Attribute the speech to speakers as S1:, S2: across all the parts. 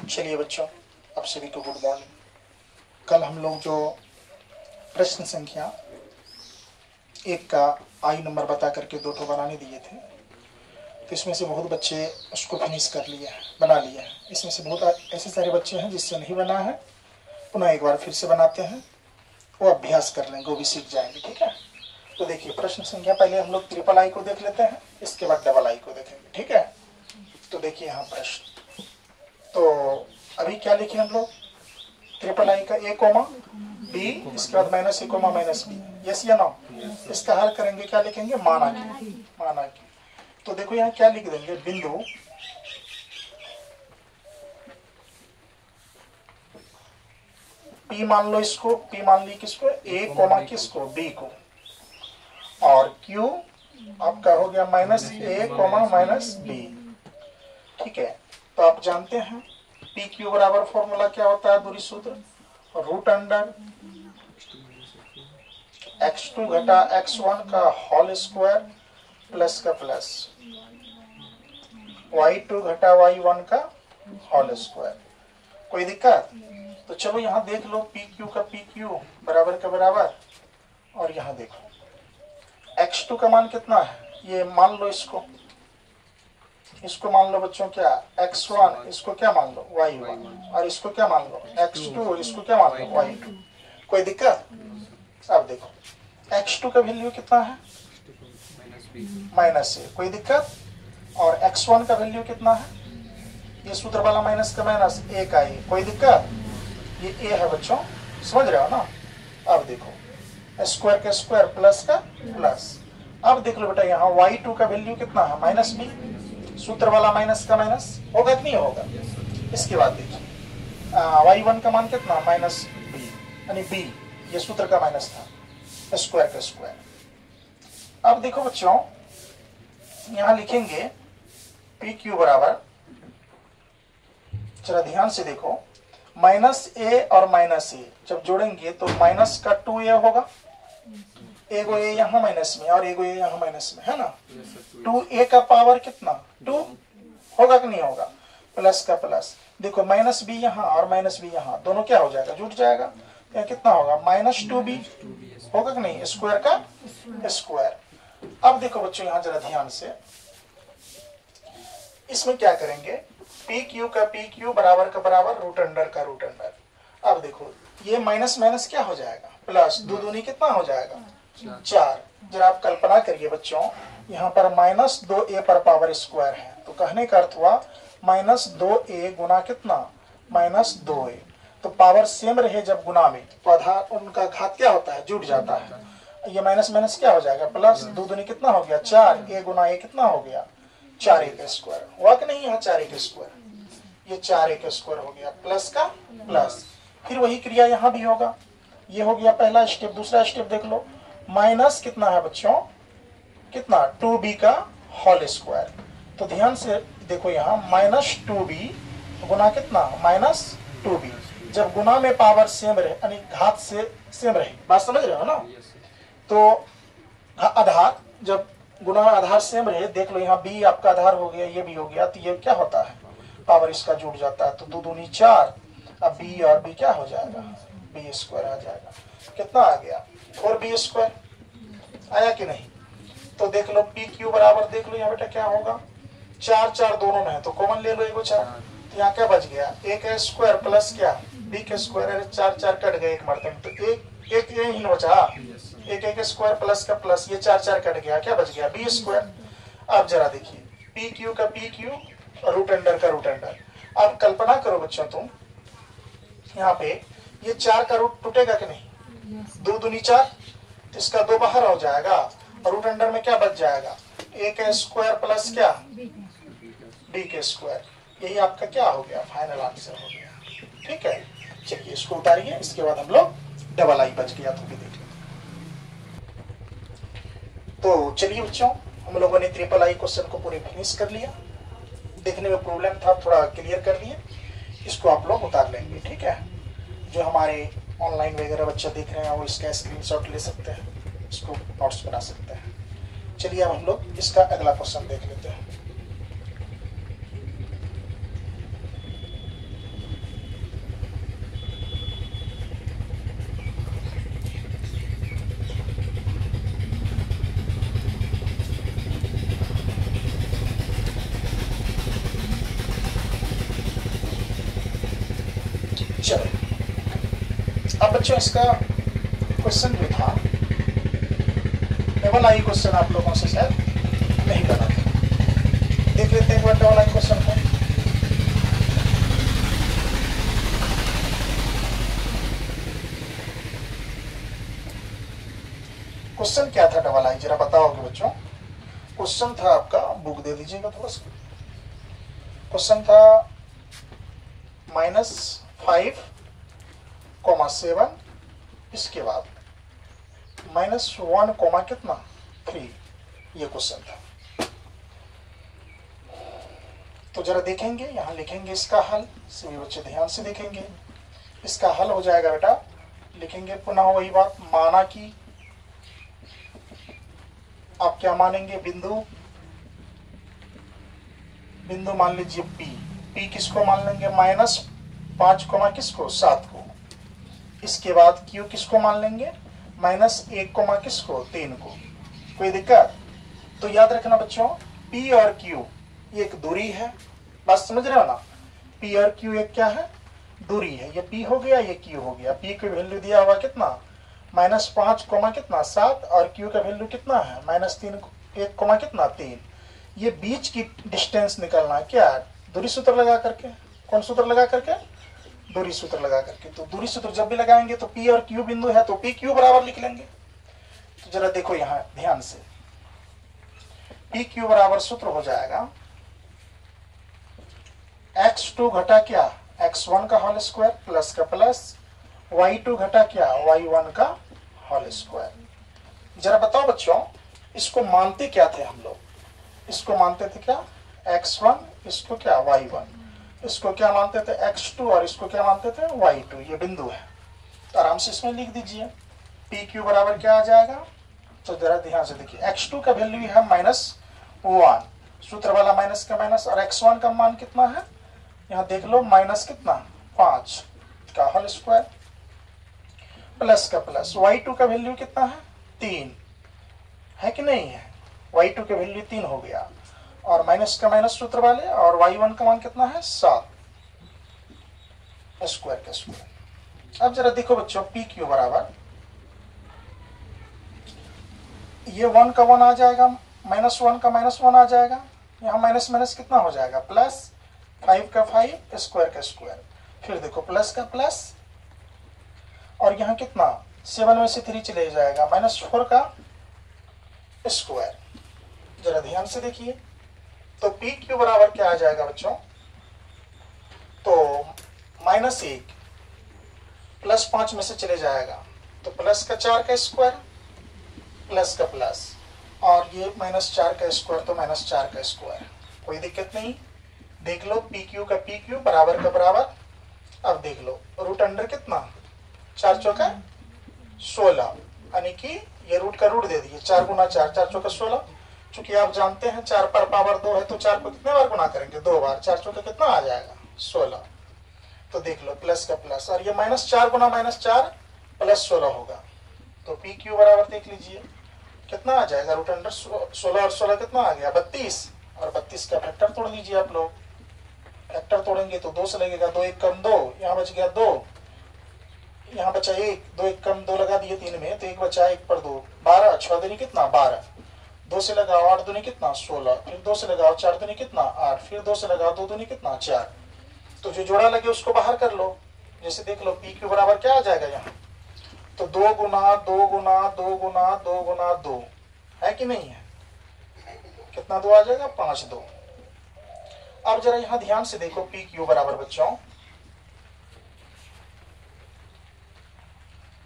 S1: चलिए बच्चों, आप सभी को गुड मॉर्निंग। कल हम लोग जो प्रश्न संख्या 1 का आई नंबर बता करके 2 ठो बनाने दिए थे, तो इसमें से बहुत बच्चे उसको फिनिश कर लिए हैं, बना लिए हैं। इसमें से बहुत ऐसे सारे बच्चे हैं जिससे नहीं बना है, पुनः एक बार फिर से बनाते हैं, वो अभ्यास कर लेंगे, वो भी सीख जाएंगे। ठीक है, तो देखिए प्रश्न संख्या पहले हम लोग ट्रिपल आई को देख लेते हैं, इसके बाद डबल आई को देखेंगे। ठीक है, तो देखिए यहाँ प्रश्न। तो अभी क्या लिखे हम लोग, ट्रिपल आई का ए कोमा बी, इसके बाद माइनस ए कोमा माइनस बी, यस या नो। इसका हल करेंगे, क्या लिखेंगे, माना की। तो देखो यहाँ क्या लिख देंगे, बिंदु पी मान लो, इसको पी मान ली, किसको, ए कोमा किसको, बी को, और क्यू आपका हो गया माइनस ए कोमा माइनस बी। ठीक है, तो आप जानते हैं पी क्यू बराबर फॉर्मूला क्या होता है, दूरी सूत्र, रूट अंडर x2 घटा x1 का होल स्क्वायर प्लस का प्लस y2 घटा y1 का होल स्क्वायर। कोई दिक्कत? तो चलो यहाँ देख लो, पी क्यू का पी क्यू बराबर का बराबर, और यहाँ देखो x2 का मान कितना है, ये मान लो, इसको मान लो बच्चों क्या, x1, इसको क्या मान लो, y1, और इसको क्या मान लो, x2, इसको क्या मान लो, y2। कोई दिक्कत? अब देखो x2 का वैल्यू कितना है, माइनस ए, कोई दिक्कत? और x1 का वैल्यू कितना है, ये सूत्र वाला माइनस का माइनस, ए का ए, कोई दिक्कत? ये ए है बच्चों, समझ रहे हो ना। अब देखो स्क्वायर का स्क्वायर प्लस का प्लस। अब देख लो बेटा, यहाँ y2 का वैल्यू कितना है, माइनस बी, सूत्र वाला माइनस का माइनस, होगा कि नहीं होगा। इसके बाद देखिए y1 का मान कितना, माइनस बी, यानी बी, ये सूत्र का माइनस था, स्क्वायर का स्क्वायर। अब देखो बच्चों, यहां लिखेंगे पी क्यू बराबर, जरा ध्यान से देखो, माइनस ए और माइनस ए जब जोड़ेंगे तो माइनस का 2a होगा, एगो ए यहाँ माइनस में और एगो ए यहाँ माइनस में, है ना। 2a का पावर कितना, 2 होगा कि नहीं होगा, प्लस का प्लस। देखो माइनस बी यहाँ और माइनस बी यहाँ, दोनों क्या हो जाएगा, जुट जाएगा। यहाँ कितना होगा, माइनस 2b होगा कि नहीं, स्क्वायर का स्क्वायर। अब देखो बच्चों यहाँ जरा ध्यान से, इसमें क्या करेंगे, पी क्यू का पी क्यू बराबर का बराबर, रूट अंडर का रूट अंडर। अब देखो ये माइनस माइनस क्या हो जाएगा, प्लस, दो दूनी कितना हो जाएगा, 4। जरा आप कल्पना करिए बच्चों, यहाँ पर माइनस 2a पर पावर स्क्वायर है, तो कहने का अर्थ हुआ माइनस 2a गुना कितना, माइनस 2a। तो पावर सेम रहे जब गुना में, तो आधार उनका घात क्या होता है, जुड़ जाता है। ये माइनस माइनस क्या हो जाएगा, प्लस, दो दूनी कितना हो गया, 4, a गुना a कितना हो गया, 4a का स्क्वायर हुआ कि नहीं, यहाँ 4a का स्क्वायर, ये 4a का स्क्वायर हो गया, प्लस का प्लस। फिर वही क्रिया यहाँ भी होगा, ये हो गया पहला स्टेप। दूसरा स्टेप देख लो, माइनस कितना है बच्चों, कितना, 2b का होल स्क्वायर। तो ध्यान से देखो यहाँ माइनस 2b गुना कितना, माइनस 2b। जब गुना में पावर सेम रहे, यानी घात से सेम रहे, बात समझ रहे हो ना। तो आधार, जब गुना में आधार सेम रहे, देख लो यहाँ b आपका आधार हो गया, ये भी हो गया, तो ये क्या होता है, पावर इसका जुड़ जाता है, तो 2 दूनी 4, अब b और b क्या हो जाएगा, b स्क्वायर आ जाएगा। कितना आ गया, 4b स्क्वायर आया कि नहीं। तो देख लो पी क्यू बराबर, देख लो यहाँ बेटा क्या होगा, 4 4 दोनों में है, तो कॉमन ले लो, एगो 4, तो यहाँ क्या बच गया, a का स्क्वायर प्लस क्या, b का स्क्वायर, 4 4 कट गए एक मरतबे, तो एक ही बचा, एक एक स्क्वायर प्लस का प्लस, ये 4 4 कट गया, क्या बच गया, b स्क्वायर। अब जरा देखिए पी क्यू का पी क्यू, रूट अंडर का रूट अंडर। अब कल्पना करो बच्चों तुम, यहाँ पे ये 4 का रूट टूटेगा कि नहीं, 2 दूनी 4, इसका 2 बाहर हो जाएगा, और रूट अंडर में क्या बच जाएगा, a का स्क्वायर प्लस क्या, b का स्क्वायर। यही आपका क्या हो गया, फाइनल आंसर हो गया। ठीक है, चलिए इसको उतारिए, इसके बाद हम लोग डबल आई बच गया तो भी देख लेते। तो चलिए बच्चों, हम लोगों ने ट्रिपल आई क्वेश्चन को पूरे फिनिश कर लिया, देखने में प्रॉब्लम था, थोड़ा क्लियर कर लिए, इसको आप लोग उतार लेंगे। ठीक है, जो हमारे ऑनलाइन वगैरह बच्चे देख रहे हैं वो इसका स्क्रीनशॉट ले सकते हैं, इसको नोट्स बना सकते हैं। चलिए अब हम लोग इसका अगला क्वेश्चन देख लेते हैं। चलो अब बच्चों इसका क्वेश्चन जो था डबल आई क्वेश्चन आप लोगों से शायद नहीं बना था। देख लेते हैं एक बार डबल आई क्वेश्चन को। क्वेश्चन क्या था डबल आई, जरा बताओगे बच्चों। क्वेश्चन था आपका, बुक दे दीजिएगा थोड़ा सा। क्वेश्चन था -5,7 इसके बाद -1, कितना 3, ये क्वेश्चन था। तो जरा देखेंगे, यहां लिखेंगे इसका हल। सभी बच्चे ध्यान से देखेंगे। इसका हल हो जाएगा बेटा, लिखेंगे पुनः वही बात, माना कि आप क्या मानेंगे, बिंदु मान लीजिए P किसको मान लेंगे -5, किसको 7 को। इसके बाद Q किसको मान लेंगे -1, किसको 3 को। कोई दिक्कत? तो याद रखना बच्चों, P और Q ये एक दूरी है, बात समझ रहे हो ना। P और Q एक क्या है, दूरी है। ये P हो गया, ये Q हो गया। P की वैल्यू दिया हुआ कितना -5, कितना 7, और Q का वैल्यू कितना है -3, 1, कितना 3। ये बीच की डिस्टेंस निकलना है क्या, दूरी सूत्र लगा करके। कौन सूत्र लगा करके, दूरी सूत्र लगा करके। तो दूरी सूत्र जब भी लगाएंगे तो P और Q बिंदु है तो PQ बराबर लिख लेंगे। तो जरा देखो यहां ध्यान से, PQ बराबर सूत्र हो जाएगा x2 घटा क्या x1 का होल स्क्वायर प्लस का प्लस, y2 घटा क्या y1 का होल स्क्वायर। जरा बताओ बच्चों, इसको मानते क्या थे हम लोग, इसको मानते थे क्या x1, इसको क्या y1, इसको क्या मानते थे x2, और इसको क्या मानते थे y2। ये बिंदु है, तो आराम से इसमें लिख दीजिए। PQ बराबर क्या आ जाएगा, तो जरा ध्यान से देखिए, x2 का वैल्यू है -1, सूत्र वाला माइनस का माइनस, और x1 का मान कितना है यहाँ देख लो माइनस कितना 5 का होल स्क्वायर प्लस का प्लस, y2 का वैल्यू कितना है 3 है कि नहीं है, y2 का वैल्यू 3 हो गया, और माइनस का माइनस सूत्र वाले, और y1 का मान कितना है 7 स्क्वायर का स्क्वायर। अब जरा देखो बच्चों, PQ बराबर ये 1 का 1 आ जाएगा, -1 का -1 आ जाएगा, यहाँ माइनस माइनस कितना हो जाएगा प्लस, 5 का 5 स्क्वायर का स्क्वायर, फिर देखो प्लस का प्लस, और यहाँ कितना 7 में से 3 चले जाएगा, -4 का स्क्वायर। जरा ध्यान से देखिए, तो PQ बराबर क्या आ जाएगा बच्चों, तो -1 प्लस 5 में से चले जाएगा, तो प्लस का 4 का स्क्वायर प्लस का प्लस, और ये -4 का स्क्वायर तो -4 का स्क्वायर। कोई दिक्कत नहीं, देख लो PQ का PQ बराबर का बराबर। अब देख लो रूट अंडर कितना 4 चौका 16, यानी कि ये रूट का रूट दे दिए, 4 गुना 4, 4 चौका 16। चूंकि आप जानते हैं 4 पर पावर 2 है, तो 4 को कितने बार गुना करेंगे 2 बार, 4 चौका कितना आ जाएगा 16। तो देख लो प्लस का प्लस, और ये -4 गुना -4 प्लस 16 होगा, तो PQ बराबर देख लीजिए कितना आ जाएगा, रूट अंडर 16 और 16 कितना आ गया 32, और 32 का फैक्टर तोड़ लीजिए आप लोग। फैक्टर तोड़ेंगे तो 2 से लगेगा, 2 1 कम 2, यहाँ बच गया 2, यहाँ बचा 1, 2 1 कम 2 लगा दिए 3 में, तो 1 बचा 1 पर 2 12, 6 दूनी कितना 12, 2 से लगाओ 8 दूनी कितना 16, फिर 2 से लगाओ 4 दूनी कितना 8, फिर 2 से लगाओ 2 दूनी कितना 4। तो जो जोड़ा लगे उसको बाहर कर लो। जैसे देख लो PQ बराबर क्या आ जाएगा यहाँ, तो 2 गुना 2 गुना 2 गुना 2 गुना 2 है कि नहीं है, कितना 2 आ जाएगा 5 2। अब जरा यहां ध्यान से देखो PQ बराबर बच्चों,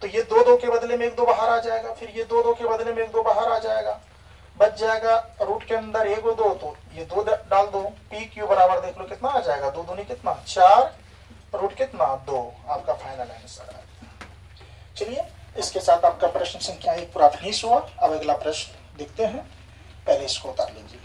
S1: तो ये 2 2 के बदले में 1 2 बाहर आ जाएगा, फिर ये 2 2 के बदले में 1 2 बाहर आ जाएगा, बच जाएगा रूट के अंदर 1 2, तो ये 2 डाल दो। PQ बराबर देख लो कितना आ जाएगा, 2 दूनी कितना 4, रूट कितना 2, आपका फाइनल आंसर है। चलिए इसके साथ आपका प्रश्न संख्या 1 पूरा फिनिश हुआ। अब अगला प्रश्न देखते हैं, पहले इसको उतार लीजिए।